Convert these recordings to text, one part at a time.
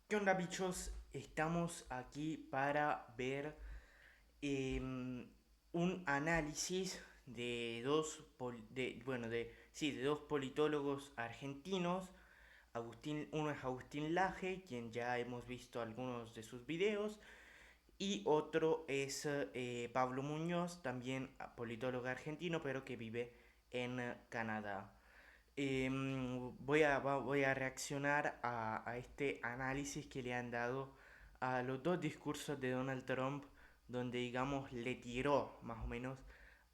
¿Qué onda, bichos? Estamos aquí para ver un análisis de de dos politólogos argentinos. Uno es Agustín Laje, quien ya hemos visto algunos de sus videos, y otro es Pablo Muñoz, también politólogo argentino, pero que vive en Canadá. Voy a reaccionar a este análisis que le han dado a los dos discursos de Donald Trump, donde digamos le tiró más o menos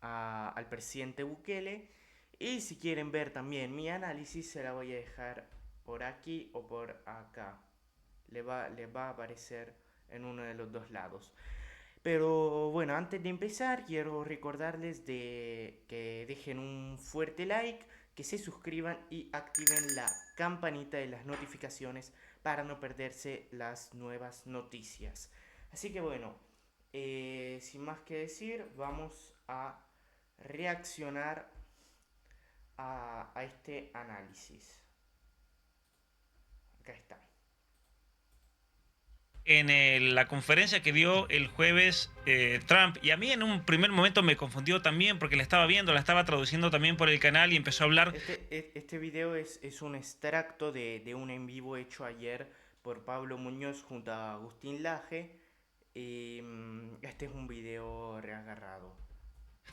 al presidente Bukele. Y si quieren ver también mi análisis, se la voy a dejar por aquí o por acá. Les va a aparecer en uno de los dos lados. Pero bueno, antes de empezar, quiero recordarles de que dejen un fuerte like, que se suscriban y activen la campanita de las notificaciones para no perderse las nuevas noticias. Así que bueno, sin más que decir, vamos a reaccionar a este análisis. Acá está. La conferencia que dio el jueves Trump. Y a mí en un primer momento me confundió también porque la estaba viendo, la estaba traduciendo también por el canal y empezó a hablar. Este video es un extracto de un en vivo hecho ayer por Pablo Muñoz junto a Agustín Laje. Este es un video reagarrado.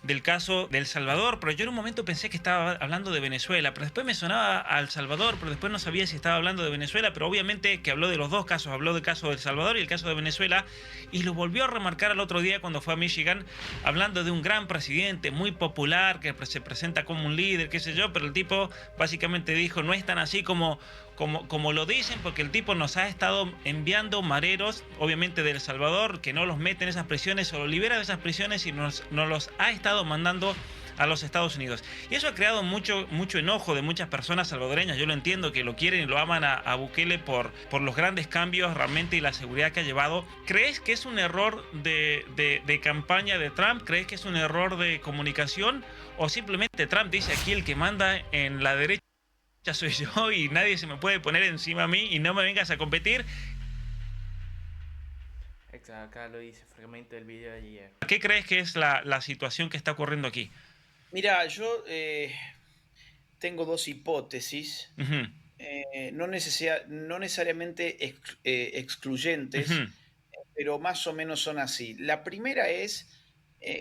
Del caso de El Salvador, pero yo en un momento pensé que estaba hablando de Venezuela, pero después me sonaba a El Salvador, pero después no sabía si estaba hablando de Venezuela, pero obviamente que habló de los dos casos, habló del caso de El Salvador y el caso de Venezuela, y lo volvió a remarcar el otro día cuando fue a Michigan, hablando de un gran presidente muy popular, que se presenta como un líder, qué sé yo, pero el tipo básicamente dijo, no es tan así como lo dicen, porque el tipo nos ha estado enviando mareros, obviamente de El Salvador, que no los mete en esas prisiones o los libera de esas prisiones y nos los ha estado mandando a los Estados Unidos. Y eso ha creado mucho enojo de muchas personas salvadoreñas. Yo lo entiendo, que lo quieren y lo aman a Bukele por los grandes cambios realmente y la seguridad que ha llevado. ¿Crees que es un error de campaña de Trump? ¿Crees que es un error de comunicación? ¿O simplemente Trump dice aquí el que manda en la derecha soy yo y nadie se me puede poner encima a mí y no me vengas a competir? Exacto, acá lo dice fragmento del video de ayer. ¿Qué crees que es la situación que está ocurriendo aquí? Mira, yo tengo dos hipótesis, Ujú, no necesariamente excluyentes, ujú, pero más o menos son así. La primera es,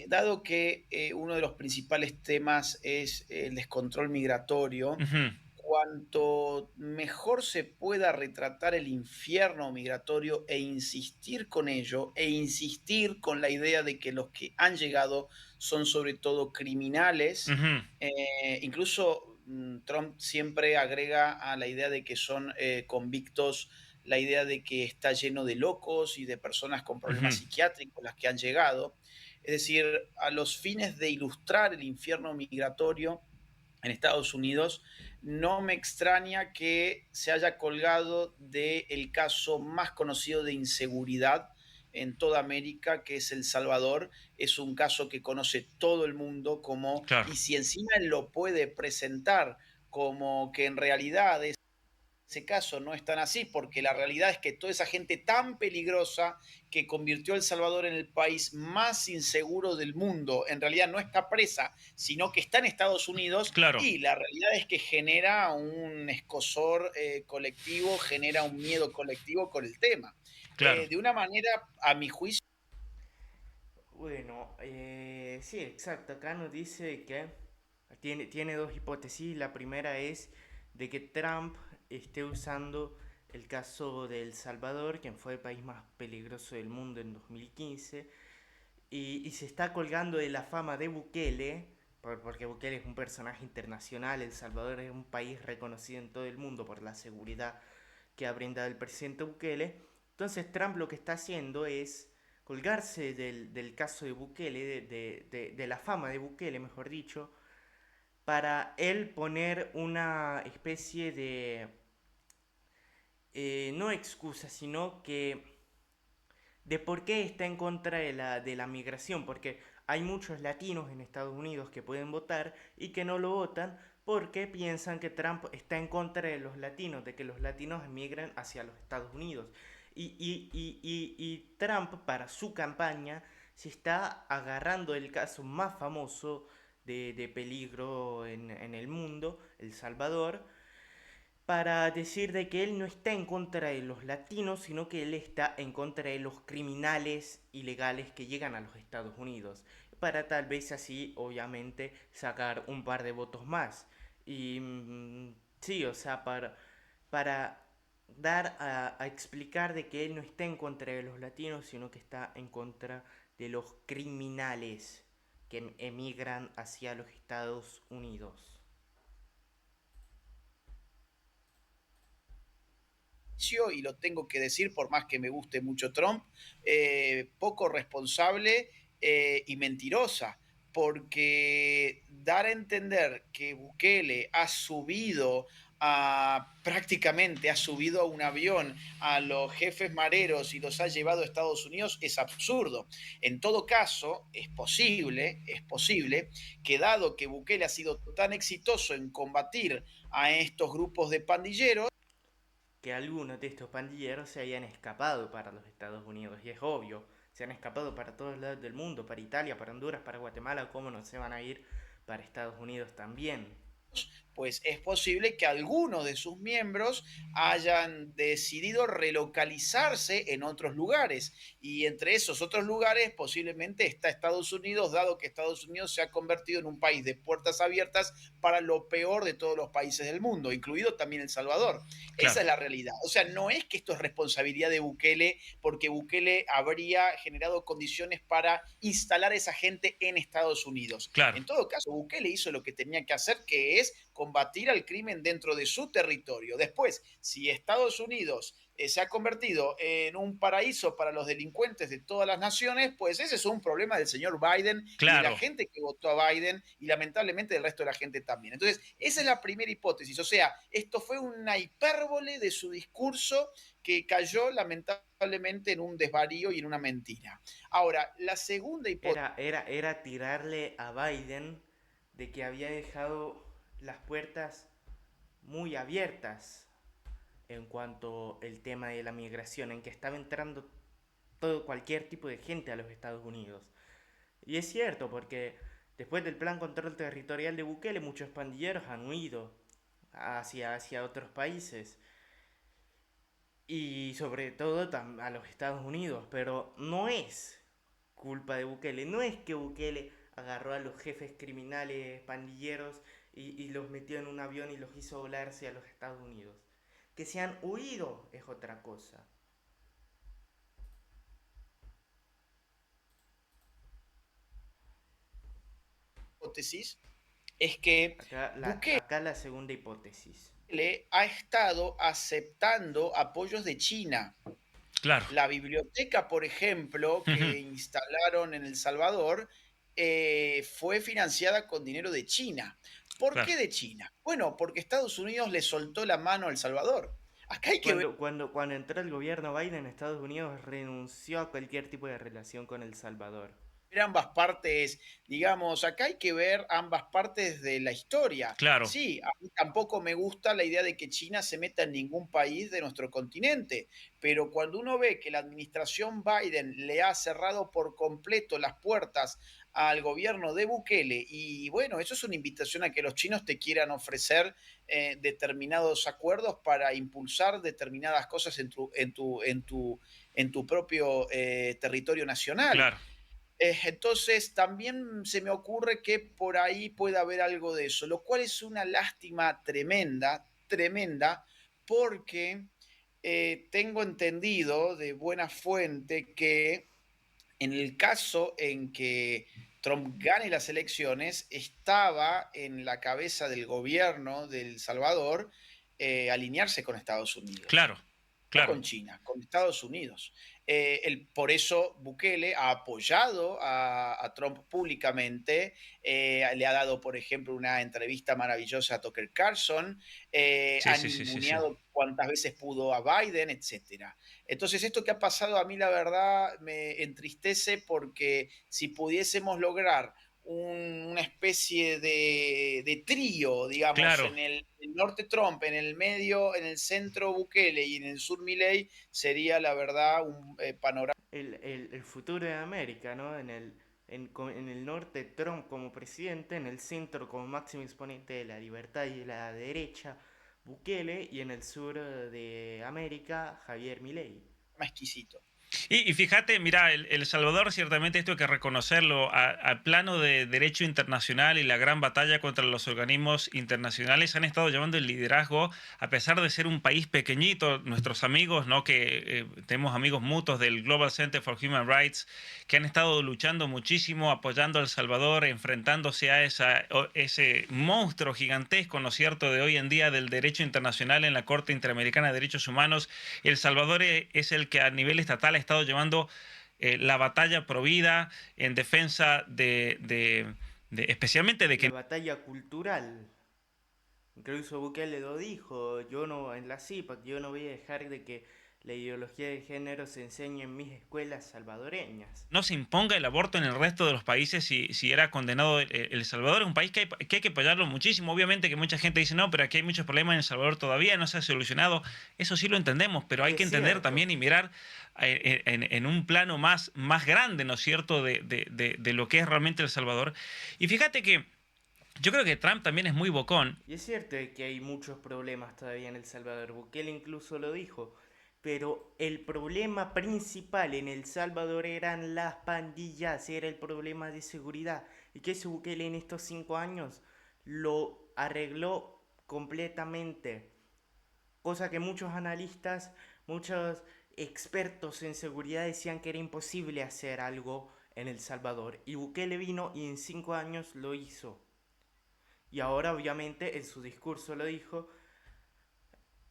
dado que uno de los principales temas es el descontrol migratorio, ujú, cuanto mejor se pueda retratar el infierno migratorio e insistir con ello, e insistir con la idea de que los que han llegado son sobre todo criminales, ujú, incluso Trump siempre agrega a la idea de que son convictos, la idea de que está lleno de locos y de personas con problemas ujú. psiquiátricos las que han llegado. Es decir, a los fines de ilustrar el infierno migratorio en Estados Unidos, no me extraña que se haya colgado del caso más conocido de inseguridad en toda América, que es El Salvador. Es un caso que conoce todo el mundo como, Claro, y si encima él lo puede presentar como que en realidad ese caso no es tan así, porque la realidad es que toda esa gente tan peligrosa que convirtió a El Salvador en el país más inseguro del mundo, en realidad no está presa, sino que está en Estados Unidos, claro, y la realidad es que genera un escozor colectivo, genera un miedo colectivo con el tema. claro. De una manera, a mi juicio, Bueno, sí, exacto. Acá nos dice que tiene dos hipótesis. La primera es de que Trump esté usando el caso de El Salvador, quien fue el país más peligroso del mundo en 2015, y se está colgando de la fama de Bukele, porque Bukele es un personaje internacional. El Salvador es un país reconocido en todo el mundo por la seguridad que ha brindado el presidente Bukele. Entonces Trump lo que está haciendo es colgarse del caso de Bukele, de la fama de Bukele, mejor dicho, para él poner una especie de, no excusa, sino que de por qué está en contra de la migración, porque hay muchos latinos en Estados Unidos que pueden votar y que no lo votan porque piensan que Trump está en contra de los latinos, de que los latinos emigren hacia los Estados Unidos. Y Trump, para su campaña, se está agarrando el caso más famoso de peligro en el mundo, El Salvador, para decir de que él no está en contra de los latinos, sino que él está en contra de los criminales ilegales que llegan a los Estados Unidos, para tal vez así, obviamente, sacar un par de votos más. Y sí, o sea, para dar a explicar de que él no está en contra de los latinos, sino que está en contra de los criminales que emigran hacia los Estados Unidos. Y lo tengo que decir, por más que me guste mucho Trump, poco responsable y mentirosa, porque dar a entender que Bukele ha subido prácticamente ha subido a un avión a los jefes mareros y los ha llevado a Estados Unidos es absurdo. En todo caso, es posible que dado que Bukele ha sido tan exitoso en combatir a estos grupos de pandilleros, que algunos de estos pandilleros se hayan escapado para los Estados Unidos. Y es obvio, se han escapado para todos lados del mundo, para Italia, para Honduras, para Guatemala, ¿cómo no se van a ir para Estados Unidos también? pues es posible que algunos de sus miembros hayan decidido relocalizarse en otros lugares. Y entre esos otros lugares posiblemente está Estados Unidos, dado que Estados Unidos se ha convertido en un país de puertas abiertas para lo peor de todos los países del mundo, incluido también El Salvador. Esa Claro, es la realidad. O sea, no es que esto es responsabilidad de Bukele, porque Bukele habría generado condiciones para instalar a esa gente en Estados Unidos. claro. En todo caso, Bukele hizo lo que tenía que hacer, que es combatir al crimen dentro de su territorio. Después, si Estados Unidos se ha convertido en un paraíso para los delincuentes de todas las naciones, pues ese es un problema del señor Biden y de la Claro, gente que votó a Biden y lamentablemente del resto de la gente también. Entonces, esa es la primera hipótesis. O sea, esto fue una hipérbole de su discurso que cayó lamentablemente en un desvarío y en una mentira. Ahora, la segunda hipótesis. Era tirarle a Biden de que había dejado las puertas muy abiertas en cuanto al tema de la migración, en que estaba entrando cualquier tipo de gente a los Estados Unidos. Y es cierto, porque después del plan control territorial de Bukele, muchos pandilleros han huido hacia otros países. Y sobre todo a los Estados Unidos. Pero no es culpa de Bukele. No es que Bukele agarró a los jefes criminales pandilleros y los metió en un avión y los hizo volarse a los Estados Unidos. Que se han huido es otra cosa. Es que Bukele Acá la segunda hipótesis. ha estado aceptando apoyos de China. claro. La biblioteca, por ejemplo, Ujú, que instalaron en El Salvador, fue financiada con dinero de China. ¿Por claro. qué de China? Bueno, porque Estados Unidos le soltó la mano a El Salvador. Acá hay que ver Cuando entró el gobierno Biden, Estados Unidos renunció a cualquier tipo de relación con El Salvador. ambas partes, digamos, acá hay que ver ambas partes de la historia. Claro, Sí, a mí tampoco me gusta la idea de que China se meta en ningún país de nuestro continente, pero cuando uno ve que la administración Biden le ha cerrado por completo las puertas al gobierno de Bukele, y bueno, eso es una invitación a que los chinos te quieran ofrecer determinados acuerdos para impulsar determinadas cosas en tu propio territorio nacional. claro. Entonces, también se me ocurre que por ahí puede haber algo de eso, lo cual es una lástima tremenda, tremenda, porque tengo entendido de buena fuente que en el caso en que Trump gane las elecciones, estaba en la cabeza del gobierno de El Salvador alinearse con Estados Unidos, Claro, no claro. con China, con Estados Unidos. Por eso Bukele ha apoyado a Trump públicamente, le ha dado, por ejemplo, una entrevista maravillosa a Tucker Carlson, Sí, ha sí, sí, sí, sí. ninguneado cuantas veces pudo a Biden, etcétera. Entonces, esto que ha pasado a mí, la verdad, me entristece porque si pudiésemos lograr una especie de trío, digamos, Claro. en el norte Trump, en el medio, en el centro Bukele y en el sur Milei, sería la verdad un panorama. El futuro de América, ¿no? En el norte, Trump como presidente, en el centro como máximo exponente de la libertad y de la derecha, Bukele, y en el sur de América, Javier Milei. Exquisito. Y fíjate, mira, El Salvador ciertamente esto hay que reconocerlo, al plano de derecho internacional y la gran batalla contra los organismos internacionales han estado llevando el liderazgo, a pesar de ser un país pequeñito, nuestros amigos, ¿no? Que tenemos amigos mutuos del Global Center for Human Rights, que han estado luchando muchísimo, apoyando a El Salvador, enfrentándose a ese monstruo gigantesco, ¿no es cierto?, de hoy en día del derecho internacional en la Corte Interamericana de Derechos Humanos. El Salvador es el que a nivel estatal ha estado llevando la batalla pro vida en defensa especialmente de La que batalla cultural. Incluso Bukele lo dijo, yo no, en la CIPAC, yo no voy a dejar de que la ideología de género se enseñe en mis escuelas salvadoreñas. no se imponga el aborto en el resto de los países si era condenado El Salvador. Es un país que hay que apoyarlo muchísimo. Obviamente que mucha gente dice, no, pero aquí hay muchos problemas en El Salvador todavía, no se ha solucionado. Eso sí lo entendemos, pero Y hay es que entender cierto, también y mirar en un plano más grande, ¿no es cierto?, de lo que es realmente El Salvador. Y fíjate que yo creo que Trump también es muy bocón. y es cierto que hay muchos problemas todavía en El Salvador. Bukele incluso lo dijo. Pero el problema principal en El Salvador eran las pandillas, era el problema de seguridad. Y que ese Bukele en estos 5 años lo arregló completamente. Cosa que muchos analistas, muchos expertos en seguridad decían que era imposible hacer algo en El Salvador. Y Bukele vino y en 5 años lo hizo. Y ahora obviamente en su discurso lo dijo,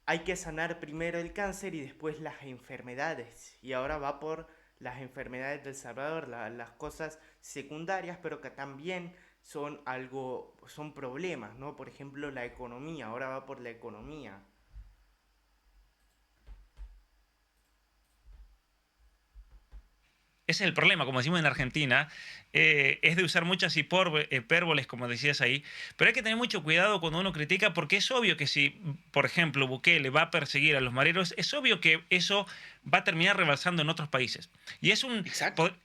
hay que sanar primero el cáncer y después las enfermedades. Y ahora va por las enfermedades del Salvador, las cosas secundarias, pero que también son algo, son problemas, ¿no? Por ejemplo, la economía, ahora va por la economía. Ese es el problema, como decimos en Argentina, es de usar muchas hipérboles, como decías ahí, pero hay que tener mucho cuidado cuando uno critica, porque es obvio que si, por ejemplo, Bukele va a perseguir a los mareros, es obvio que eso va a terminar rebalsando en otros países. Y Exacto.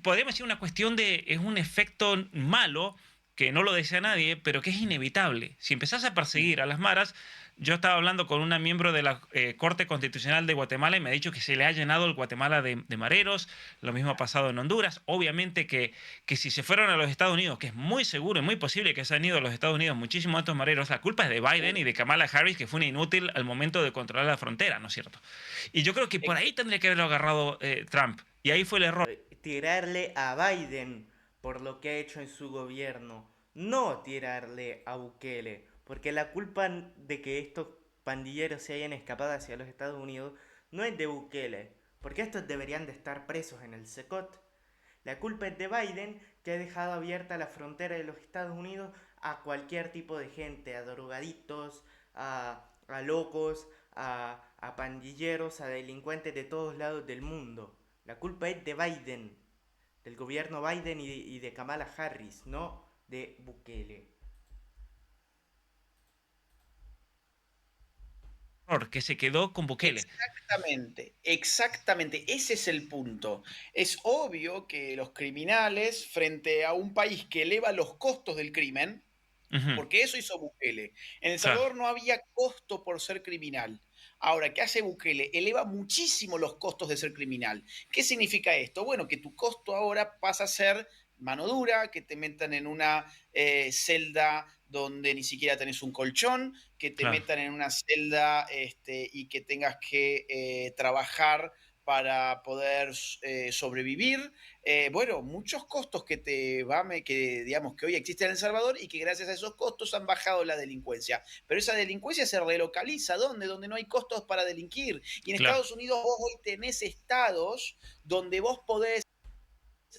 podríamos decir, una cuestión es un efecto malo, que no lo desea nadie, pero que es inevitable. Si empezás a perseguir a las maras, yo estaba hablando con una miembro de la Corte Constitucional de Guatemala y me ha dicho que se le ha llenado el Guatemala de mareros. Lo mismo ha pasado en Honduras. Obviamente que si se fueron a los Estados Unidos, que es muy seguro y muy posible que se han ido a los Estados Unidos muchísimos de estos mareros, la culpa es de Biden y de Kamala Harris, que fue una inútil al momento de controlar la frontera, ¿no es cierto? Y yo creo que por ahí tendría que haberlo agarrado Trump. Y ahí fue el error. Tirarle a Biden por lo que ha hecho en su gobierno, no tirarle a Bukele, porque la culpa de que estos pandilleros se hayan escapado hacia los Estados Unidos no es de Bukele, porque estos deberían de estar presos en el SECOT. La culpa es de Biden, que ha dejado abierta la frontera de los Estados Unidos a cualquier tipo de gente, a drogadictos, a locos, a pandilleros, a delincuentes de todos lados del mundo. La culpa es de Biden, del gobierno Biden y de Kamala Harris, no de Bukele. Que se quedó con Bukele. Exactamente, exactamente, ese es el punto. Es obvio que los criminales, frente a un país que eleva los costos del crimen, Ujú, porque eso hizo Bukele. En El claro, Salvador no había costo por ser criminal. Ahora, ¿qué hace Bukele? Eleva muchísimo los costos de ser criminal. ¿Qué significa esto? Bueno, que tu costo ahora pasa a ser mano dura, que te metan en una celda donde ni siquiera tenés un colchón, que te claro. metan en una celda y que tengas que trabajar para poder sobrevivir. Bueno, muchos costos que digamos que hoy existen en El Salvador y que gracias a esos costos han bajado la delincuencia. Pero esa delincuencia se relocaliza, ¿dónde? Donde no hay costos para delinquir. Y en Claro. Estados Unidos vos hoy tenés estados donde vos podés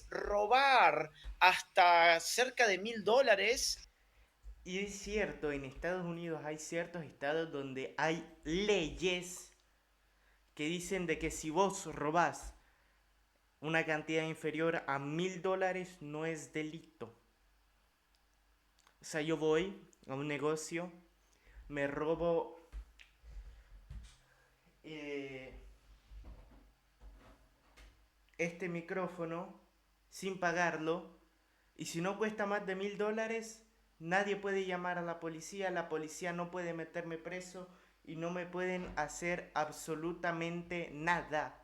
robar hasta cerca de $1.000. Y es cierto, en Estados Unidos hay ciertos estados donde hay leyes que dicen de que si vos robás una cantidad inferior a $1.000 no es delito. O sea, yo voy a un negocio, me robo eh, este micrófono sin pagarlo, y si no cuesta más de $1000, nadie puede llamar a la policía no puede meterme preso y no me pueden hacer absolutamente nada.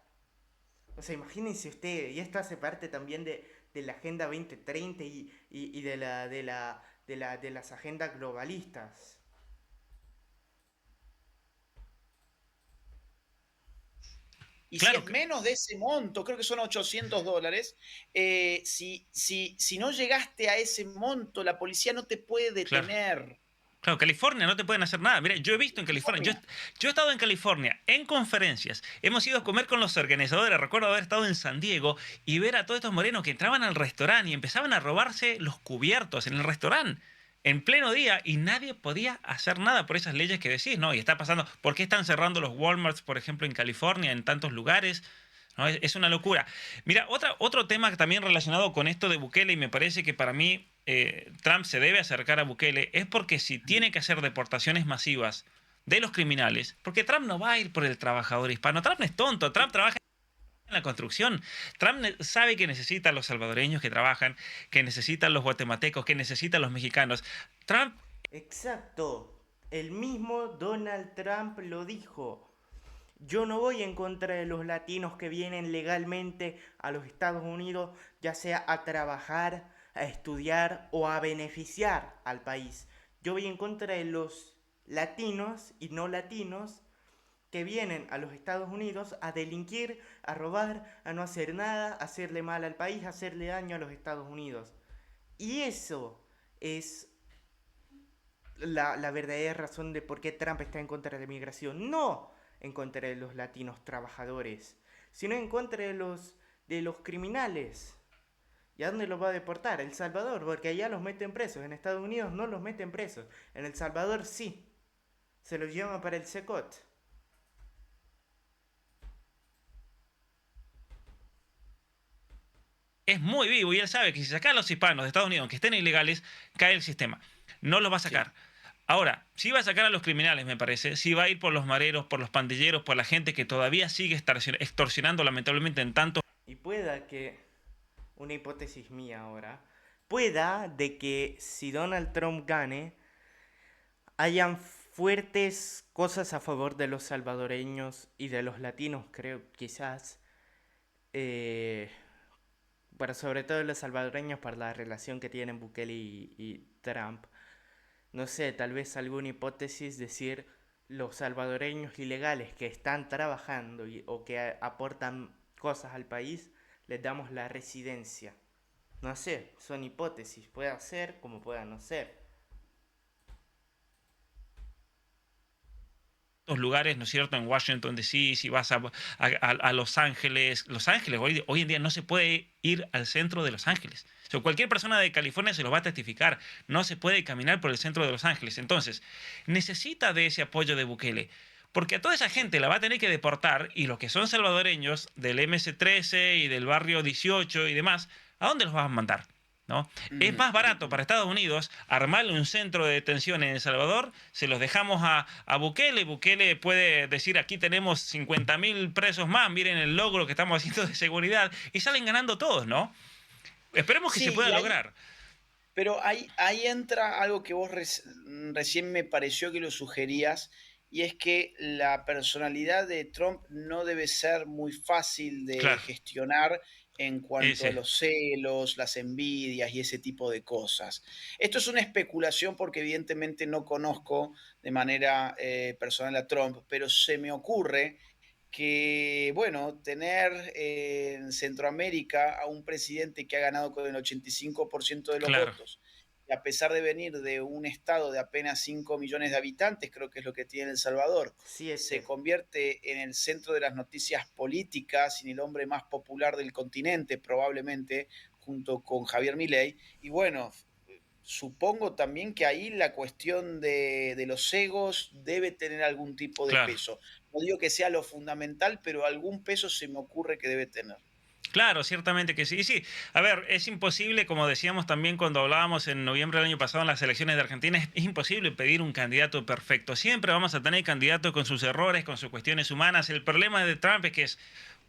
O sea, imagínense ustedes, y esto hace parte también de la Agenda 2030 y de las agendas globalistas. Y si Claro, es menos de ese monto, creo que son $800, si no llegaste a ese monto, la policía no te puede claro. detener. Claro, California no te pueden hacer nada. Mira, yo he visto en California, California. yo he estado en California en conferencias, hemos ido a comer con los organizadores, recuerdo haber estado en San Diego y ver a todos estos morenos que entraban al restaurante y empezaban a robarse los cubiertos en el restaurante en pleno día y nadie podía hacer nada por esas leyes que decís, ¿no? Y está pasando, ¿por qué están cerrando los Walmarts, por ejemplo, en California, en tantos lugares? ¿No? Es una locura. Mira, otro tema también relacionado con esto de Bukele, y me parece que para mí Trump se debe acercar a Bukele, es porque si tiene que hacer deportaciones masivas de los criminales, porque Trump no va a ir por el trabajador hispano. Trump no es tonto, Trump trabaja en la construcción. Trump sabe que necesita a los salvadoreños que trabajan, que necesita a los guatemaltecos, que necesita a los mexicanos. Trump Exacto. El mismo Donald Trump lo dijo. Yo no voy en contra de los latinos que vienen legalmente a los Estados Unidos, ya sea a trabajar, a estudiar o a beneficiar al país. Yo voy en contra de los latinos y no latinos que vienen a los Estados Unidos a delinquir, a robar, a no hacer nada, a hacerle mal al país, a hacerle daño a los Estados Unidos. Y eso es la verdadera razón de por qué Trump está en contra de la migración. No en contra de los latinos trabajadores, sino en contra de los criminales. ¿Y a dónde los va a deportar? El Salvador, porque allá los meten presos. En Estados Unidos no los meten presos. En El Salvador sí. Se los llevan para el Secot. es muy vivo y él sabe que si saca a los hispanos de Estados Unidos, aunque estén ilegales, cae el sistema. No los va a Sí. sacar. Ahora, sí va a sacar a los criminales, me parece. Sí va a ir por los mareros, por los pandilleros, por la gente que todavía sigue extorsionando lamentablemente en tanto. Y pueda que, una hipótesis mía ahora, pueda de que si Donald Trump gane, hayan fuertes cosas a favor de los salvadoreños y de los latinos, creo, quizás. eh, pero sobre todo los salvadoreños por la relación que tienen Bukele y Trump. No sé, tal vez alguna hipótesis decir los salvadoreños ilegales que están trabajando o que aportan cosas al país, les damos la residencia. No sé, son hipótesis, puede ser como pueda no ser. Lugares, ¿no es cierto? En Washington DC, si vas a Los Ángeles, hoy en día no se puede ir al centro de Los Ángeles. O sea, cualquier persona de California se lo va a testificar. No se puede caminar por el centro de Los Ángeles. Entonces, necesita de ese apoyo de Bukele. Porque a toda esa gente la va a tener que deportar y los que son salvadoreños del MS-13 y del barrio 18 y demás, ¿a dónde los vas a mandar? ¿No? Es Ujú, más barato ujú. para Estados Unidos armarle un centro de detención en El Salvador, se los dejamos a Bukele, Bukele puede decir aquí tenemos 50.000 presos más, miren el logro que estamos haciendo de seguridad, y salen ganando todos, ¿no? Esperemos que se Sí, pueda lograr. pero ahí entra algo que vos recién me pareció que lo sugerías, y es que la personalidad de Trump no debe ser muy fácil de Claro, gestionar en cuanto a ese. los celos, las envidias y ese tipo de cosas. Esto es una especulación porque evidentemente no conozco de manera personal a Trump, pero se me ocurre que, bueno, tener en Centroamérica a un presidente que ha ganado con el 85% de los Claro, votos, y a pesar de venir de un estado de apenas 5 millones de habitantes, creo que es lo que tiene El Salvador, se 7. convierte en el centro de las noticias políticas y en el hombre más popular del continente, probablemente, junto con Javier Milei. Y bueno, supongo también que ahí la cuestión de los egos debe tener algún tipo de claro. peso. No digo que sea lo fundamental, pero algún peso se me ocurre que debe tener. Claro, ciertamente que sí. Y sí, a ver, es imposible, como decíamos también cuando hablábamos en noviembre del año pasado en las elecciones de Argentina, es imposible pedir un candidato perfecto. Siempre vamos a tener candidatos con sus errores, con sus cuestiones humanas. El problema de Trump es que es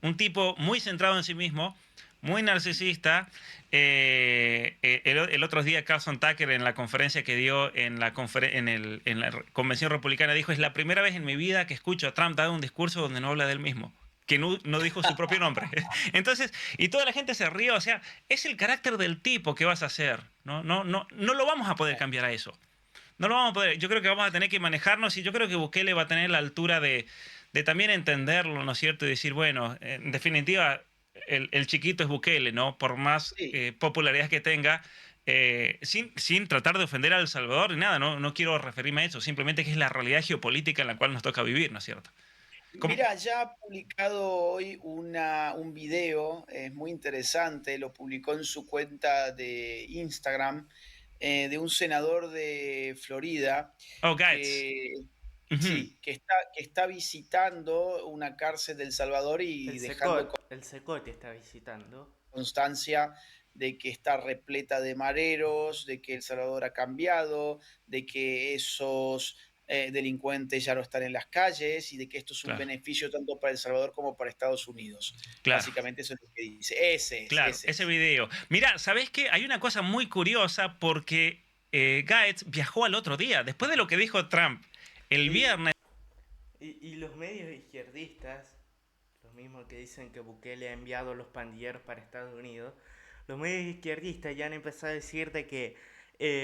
un tipo muy centrado en sí mismo, muy narcisista. El otro día Carlson Tucker en la conferencia que dio en la convención republicana dijo, es la primera vez en mi vida que escucho a Trump dar un discurso donde no habla de él mismo, que no dijo su propio nombre. Entonces, y toda la gente se rió, o sea, es el carácter del tipo que vas a hacer, ¿no? No lo vamos a poder cambiar a eso. No lo vamos a poder, yo creo que vamos a tener que manejarnos y yo creo que Bukele va a tener la altura de también entenderlo, ¿no es cierto? Y decir, bueno, en definitiva, el chiquito es Bukele, ¿no? Por más Sí. popularidad que tenga, sin tratar de ofender a El Salvador ni nada, no quiero referirme a eso, simplemente que es la realidad geopolítica en la cual nos toca vivir, ¿no es cierto? ¿Cómo? Mira, ya ha publicado hoy un video, es muy interesante, lo publicó en su cuenta de Instagram, de un senador de Florida Oh, Gates. que, Ujú. sí, que está visitando una cárcel de El Salvador y dejando El Secote está visitando. constancia de que está repleta de mareros, de que El Salvador ha cambiado, de que esos delincuentes ya no están en las calles y de que esto es un Claro, beneficio tanto para El Salvador como para Estados Unidos. claro. Básicamente eso es lo que dice. Claro, Ese ese es. video. Mira, ¿sabés qué? Hay una cosa muy curiosa porque Gaetz viajó al otro día, después de lo que dijo Trump el Sí. viernes. Y los medios izquierdistas, los mismos que dicen que Bukele ha enviado los pandilleros para Estados Unidos, los medios izquierdistas ya han empezado a decir de que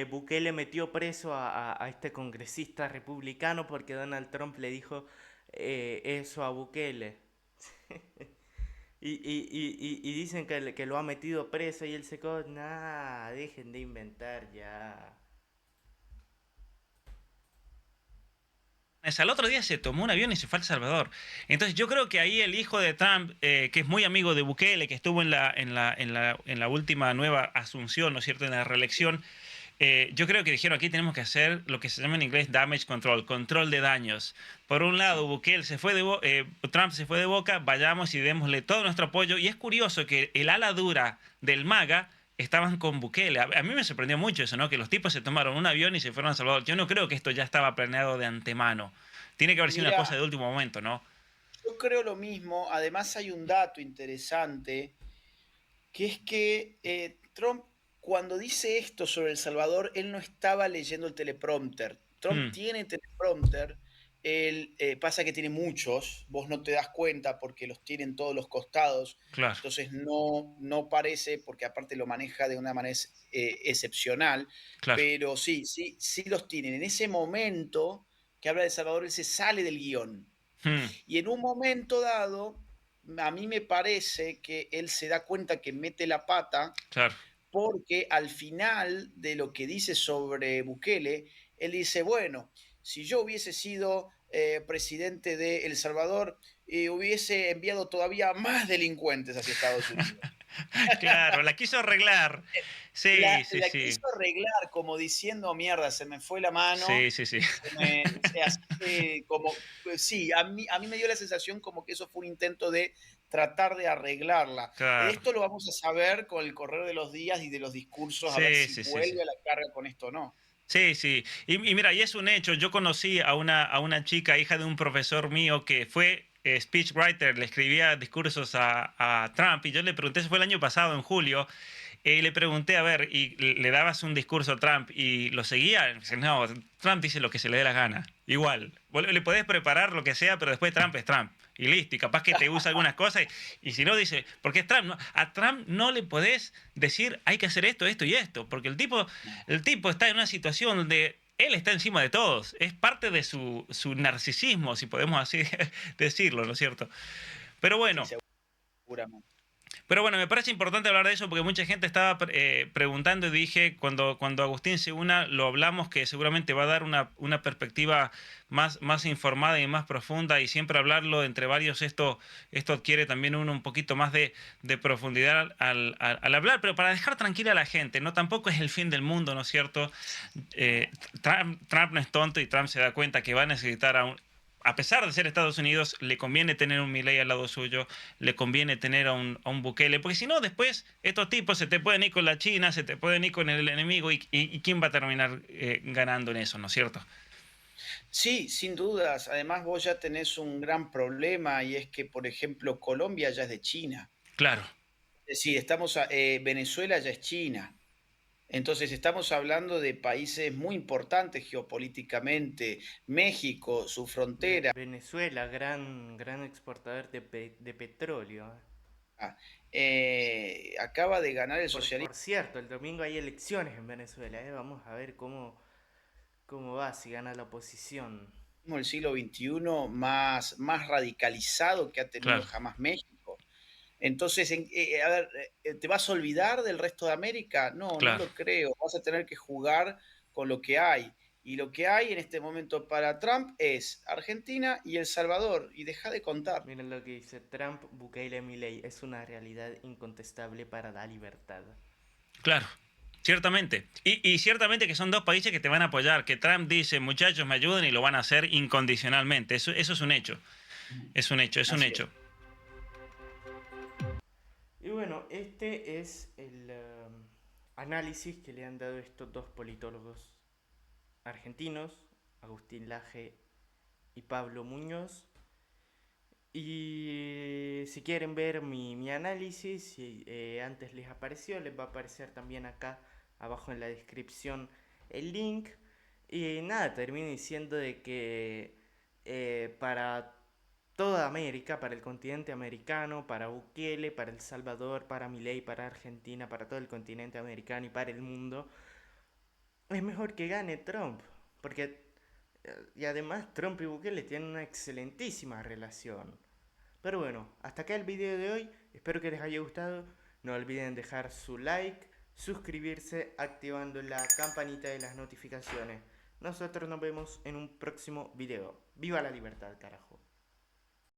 Bukele metió preso a este congresista republicano porque Donald Trump le dijo eso a Bukele. Y dicen que lo ha metido preso y él se quedó, nah, dejen de inventar ya. Al otro día se tomó un avión y se fue a El Salvador. Entonces yo creo que ahí el hijo de Trump, que es muy amigo de Bukele, que estuvo en la última nueva asunción, ¿no es cierto?, en la reelección, yo creo que dijeron aquí tenemos que hacer lo que se llama en inglés damage control, control de daños. Por un lado, Bukele Trump se fue de boca, vayamos y démosle todo nuestro apoyo. Y es curioso que el ala dura del MAGA estaban con Bukele. A mí me sorprendió mucho eso, ¿no? Que los tipos se tomaron un avión y se fueron a El Salvador. Yo no creo que esto ya estaba planeado de antemano. Tiene que haber sido una cosa Mira, de último momento, ¿no? yo creo lo mismo. Además hay un dato interesante, que es que Trump, cuando dice esto sobre El Salvador, él no estaba leyendo el teleprompter. Trump Mm, tiene teleprompter, él, pasa que tiene muchos, vos no te das cuenta porque los tiene en todos los costados, claro, entonces no parece, porque aparte lo maneja de una manera excepcional, claro. pero sí los tienen. En ese momento que habla de El Salvador, él se sale del guión. Mm, Y en un momento dado, a mí me parece que él se da cuenta que mete la pata claro. porque al final de lo que dice sobre Bukele, él dice, bueno, si yo hubiese sido presidente de El Salvador, hubiese enviado todavía más delincuentes hacia Estados Unidos. Claro, la quiso arreglar. Sí, sí, La sí. quiso arreglar como diciendo, mierda, se me fue la mano, Sí, sí, sí. así que como, pues sí, a mí me dio la sensación como que eso fue un intento de tratar de arreglarla. Claro. Esto lo vamos a saber con el correr de los días y de los discursos, a ver Sí, si sí, sí, sí. vuelve a la carga con esto o no. Sí, sí. Y mira, y es un hecho. Yo conocí a una chica, hija de un profesor mío, que fue speechwriter, le escribía discursos a Trump, y yo le pregunté, eso fue el año pasado, en julio, y le pregunté, a ver, y le dabas un discurso a Trump y lo seguía. Y dice, no, Trump dice lo que se le dé la gana. Igual, vos le podés preparar lo que sea, pero después Trump es Trump. Y listo, y capaz que te usa algunas cosas, y si no dice, porque es Trump, a Trump no le podés decir hay que hacer esto, esto y esto, porque el tipo está en una situación donde él está encima de todos, es parte de su narcisismo, si podemos así decirlo, ¿no es cierto? Pero Sí, bueno, seguramente. pero bueno, me parece importante hablar de eso porque mucha gente estaba preguntando y dije, cuando Agustín se una, lo hablamos que seguramente va a dar una perspectiva más informada y más profunda y siempre hablarlo entre varios, esto adquiere también uno un poquito más de profundidad al hablar, pero para dejar tranquila a la gente, ¿no? Tampoco es el fin del mundo, ¿no es cierto? Trump no es tonto y Trump se da cuenta que va a necesitar a pesar de ser Estados Unidos, le conviene tener un Milei al lado suyo, le conviene tener a un Bukele, porque si no, después estos tipos se te pueden ir con la China, se te pueden ir con el enemigo, y ¿quién va a terminar ganando en eso, ¿no es cierto? Sí, sin dudas. Además, vos ya tenés un gran problema y es que, por ejemplo, Colombia ya es de China. Claro, Es decir, Venezuela ya es China. Entonces, estamos hablando de países muy importantes geopolíticamente. México, su frontera, Venezuela, gran exportador de petróleo. acaba de ganar el Por socialismo cierto, el domingo hay elecciones en Venezuela, ¿eh? Vamos a ver cómo va, si gana la oposición. del siglo XXI más radicalizado que ha tenido claro. jamás México. Entonces, a ver, ¿te vas a olvidar del resto de América? No, no Claro, lo creo. Vas a tener que jugar con lo que hay. Y lo que hay en este momento para Trump es Argentina y El Salvador. Y deja de contar. Miren lo que dice Trump, Bukele, Milei. Es una realidad incontestable para la libertad. claro. Ciertamente. Y ciertamente que son dos países que te van a apoyar, que Trump dice, muchachos, me ayuden y lo van a hacer incondicionalmente. Eso es un hecho. Es un hecho, es un Así es. hecho. Y bueno, este es el análisis que le han dado estos dos politólogos argentinos, Agustín Laje y Pablo Muñoz. Y si quieren ver mi análisis, si antes les apareció, les va a aparecer también acá abajo en la descripción el link. Y nada, termino diciendo de que para toda América, para el continente americano, para Bukele, para El Salvador, para Milei, para Argentina, para todo el continente americano y para el mundo, es mejor que gane Trump. Porque, y además Trump y Bukele tienen una excelentísima relación. Pero bueno, hasta acá el video de hoy. Espero que les haya gustado. No olviden dejar su like, suscribirse, activando la campanita de las notificaciones. Nosotros nos vemos en un próximo video. ¡Viva la libertad, carajo!